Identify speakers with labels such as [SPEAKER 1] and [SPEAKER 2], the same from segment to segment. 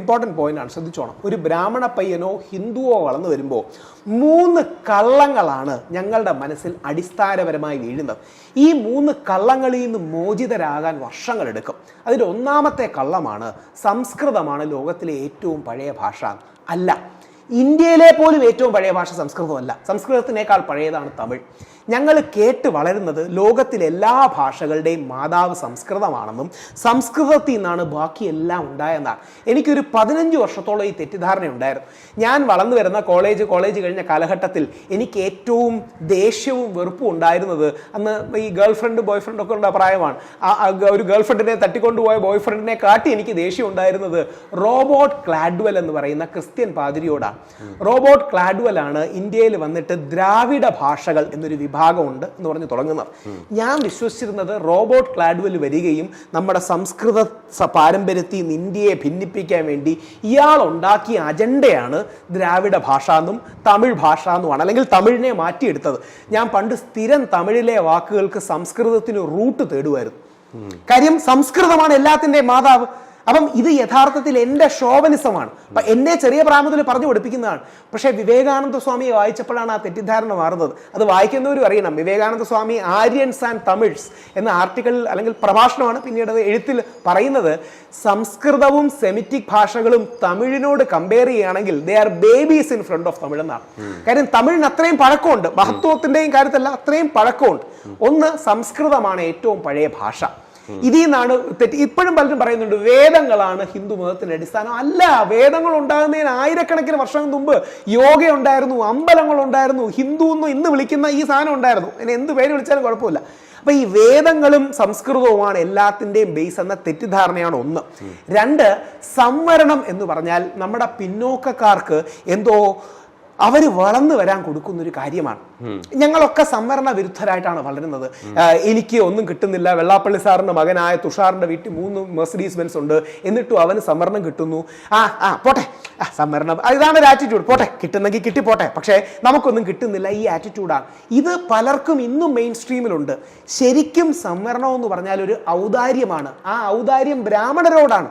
[SPEAKER 1] Important പോയിന്റാണ്, ശ്രദ്ധിച്ചോണം. ഒരു ബ്രാഹ്മണ പയ്യനോ ഹിന്ദുവോ വളർന്നു വരുമ്പോൾ 3 കള്ളങ്ങളാണ് ഞങ്ങളുടെ മനസ്സിൽ അടിസ്ഥാനപരമായി വീഴുന്നത്. ഈ 3 കള്ളങ്ങളിൽ നിന്ന് മോചിതരാകാൻ വർഷങ്ങളെടുക്കും. അതിൽ ഒന്നാമത്തെ കള്ളമാണ് സംസ്കൃതമാണ് ലോകത്തിലെ ഏറ്റവും പഴയ ഭാഷ. അല്ല, ഇന്ത്യയിലെ പോലും ഏറ്റവും പഴയ ഭാഷ സംസ്കൃതമല്ല. സംസ്കൃതത്തിനേക്കാൾ പഴയതാണ് തമിഴ്. ഞങ്ങൾ കേട്ട് വളരുന്നത് ലോകത്തിലെ എല്ലാ ഭാഷകളുടെയും മാതാവ് സംസ്കൃതമാണെന്നും സംസ്കൃതത്തിൽ നിന്നാണ് ബാക്കിയെല്ലാം ഉണ്ടായെന്നാണ്. എനിക്കൊരു 15 വർഷത്തോളം ഈ തെറ്റിദ്ധാരണ ഉണ്ടായിരുന്നു. ഞാൻ വളർന്നു വരുന്ന കോളേജ് കഴിഞ്ഞ കാലഘട്ടത്തിൽ എനിക്ക് ഏറ്റവും ദേഷ്യവും വെറുപ്പും ഉണ്ടായിരുന്നത് അന്ന് ഈ ഗേൾഫ്രണ്ട് ബോയ്ഫ്രണ്ട് ഒക്കെ ഉള്ള പ്രായമാണ്. ഒരു ഗേൾഫ്രണ്ടിനെ തട്ടിക്കൊണ്ടുപോയ ബോയ്ഫ്രണ്ടിനെ കാട്ടി എനിക്ക് ദേഷ്യം ഉണ്ടായിരുന്നത് റോബോട്ട് ക്ലാഡ്വെൽ എന്ന് പറയുന്ന ക്രിസ്ത്യൻ പാതിരിയോടാണ്. റോബോട്ട് ക്ലാഡ്വെൽ ആണ് ഇന്ത്യയിൽ വന്നിട്ട് ദ്രാവിഡ ഭാഷകൾ എന്നൊരു ഭാഗമുണ്ട് എന്ന് പറഞ്ഞ് തുടങ്ങുന്നത്. ഞാൻ വിശ്വസിച്ചിരുന്നത് റോബോട്ട് ക്ലാഡ്വെൽ വരികയും നമ്മുടെ സംസ്കൃത പാരമ്പര്യത്തിൽ നിന്ന് ഇന്ത്യയെ ഭിന്നിപ്പിക്കാൻ വേണ്ടി ഇയാൾ ഉണ്ടാക്കിയ അജണ്ടയാണ് ദ്രാവിഡ ഭാഷ എന്നും തമിഴ് ഭാഷ എന്നുമാണ്, അല്ലെങ്കിൽ തമിഴിനെ മാറ്റിയെടുത്തത്. ഞാൻ പണ്ട് സ്ഥിരം തമിഴിലെ വാക്കുകൾക്ക് സംസ്കൃതത്തിന് റൂട്ട് തേടുമായിരുന്നു. കാര്യം സംസ്കൃതമാണ് എല്ലാത്തിൻ്റെയും മാതാവ്. അപ്പം ഇത് യഥാർത്ഥത്തിൽ എൻ്റെ ഷോവനിസമാണ്. അപ്പം എന്നെ ചെറിയ പ്രായത്തിൽ പറഞ്ഞു പഠിപ്പിക്കുന്നതാണ്. പക്ഷേ വിവേകാനന്ദ സ്വാമിയെ വായിച്ചപ്പോഴാണ് ആ തെറ്റിദ്ധാരണ മാറുന്നത്. അത് വായിക്കുന്നവരും അറിയണം. വിവേകാനന്ദ സ്വാമി ആര്യൻസ് ആൻഡ് തമിഴ്സ് എന്ന ആർട്ടിക്കിളിൽ അല്ലെങ്കിൽ പ്രഭാഷണമാണ് പിന്നീട് അത് എഴുത്തിൽ പറയുന്നത്. സംസ്കൃതവും സെമിറ്റിക് ഭാഷകളും തമിഴിനോട് കമ്പയർ ചെയ്യുകയാണെങ്കിൽ they are babies in front of Tamil എന്നാണ്. കാര്യം തമിഴിന് അത്രയും പഴക്കമുണ്ട്, മഹത്വത്തിൻ്റെയും കാര്യത്തിലല്ല, അത്രയും പഴക്കമുണ്ട്. ഒന്ന്, സംസ്കൃതമാണ് ഏറ്റവും പഴയ ഭാഷ. ഇതിൽ നിന്നാണ് ഇപ്പോഴും പലരും പറയുന്നുണ്ട് വേദങ്ങളാണ് ഹിന്ദു മതത്തിന്റെ അടിസ്ഥാനം. അല്ല, വേദങ്ങൾ ഉണ്ടാകുന്നതിന് ആയിരക്കണക്കിന് വർഷങ്ങൾക്ക് മുമ്പ് യോഗ ഉണ്ടായിരുന്നു, അമ്പലങ്ങൾ ഉണ്ടായിരുന്നു, ഹിന്ദു എന്ന് ഇന്ന് വിളിക്കുന്ന ഈ സാധനം ഉണ്ടായിരുന്നു. അതിന് എന്ത് പേര് വിളിച്ചാലും കുഴപ്പമില്ല. അപ്പൊ ഈ വേദങ്ങളും സംസ്കൃതവുമാണ് എല്ലാത്തിൻ്റെയും ബേസ് എന്ന തെറ്റിദ്ധാരണയാണ് ഒന്ന്. 2, സംവരണം എന്ന് പറഞ്ഞാൽ നമ്മുടെ പിന്നോക്കക്കാർക്ക് എന്തോ അവർ വളർന്നു വരാൻ കൊടുക്കുന്ന ഒരു കാര്യമാണ്. ഞങ്ങളൊക്കെ സംവരണ വിരുദ്ധരായിട്ടാണ് വളരുന്നത്. എനിക്ക് ഒന്നും കിട്ടുന്നില്ല, വെള്ളാപ്പള്ളി സാറിന്റെ മകനായ തുഷാറിന്റെ വീട്ടിൽ 3 മെർസിഡീസ് ബെൻസ് ഉണ്ട്, എന്നിട്ടും അവന് സംവരണം കിട്ടുന്നു. പോട്ടെ, സംവരണം ഇതാണ് ഒരു ആറ്റിറ്റ്യൂഡ്. പോട്ടെ, കിട്ടുന്നെങ്കിൽ കിട്ടിപ്പോട്ടെ, പക്ഷേ നമുക്കൊന്നും കിട്ടുന്നില്ല, ഈ ആറ്റിറ്റ്യൂഡാണ്. ഇത് പലർക്കും ഇന്നും മെയിൻ സ്ട്രീമിലുണ്ട്. ശരിക്കും സംവരണം എന്ന് പറഞ്ഞാൽ ഒരു ഔദാര്യമാണ്. ആ ഔദാര്യം ബ്രാഹ്മണരോടാണ്.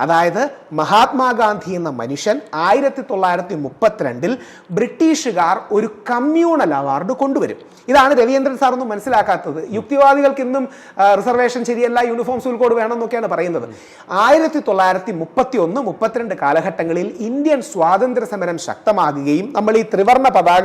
[SPEAKER 1] അതായത് മഹാത്മാഗാന്ധി എന്ന മനുഷ്യൻ 1932 ബ്രിട്ടീഷുകാർ ഒരു കമ്മ്യൂണൽ അവാർഡ് കൊണ്ടുവരും. ഇതാണ് രവീന്ദ്രൻ സാർ ഒന്നും മനസ്സിലാക്കാത്തത്. യുക്തിവാദികൾക്ക് ഇന്നും റിസർവേഷൻ ശരിയല്ല, യൂണിഫോം സിവിൽ കോഡ് വേണം എന്നൊക്കെയാണ് പറയുന്നത്. 1931-32 കാലഘട്ടങ്ങളിൽ ഇന്ത്യൻ സ്വാതന്ത്ര്യ സമരം ശക്തമാകുകയും നമ്മൾ ഈ ത്രിവർണ്ണ പതാക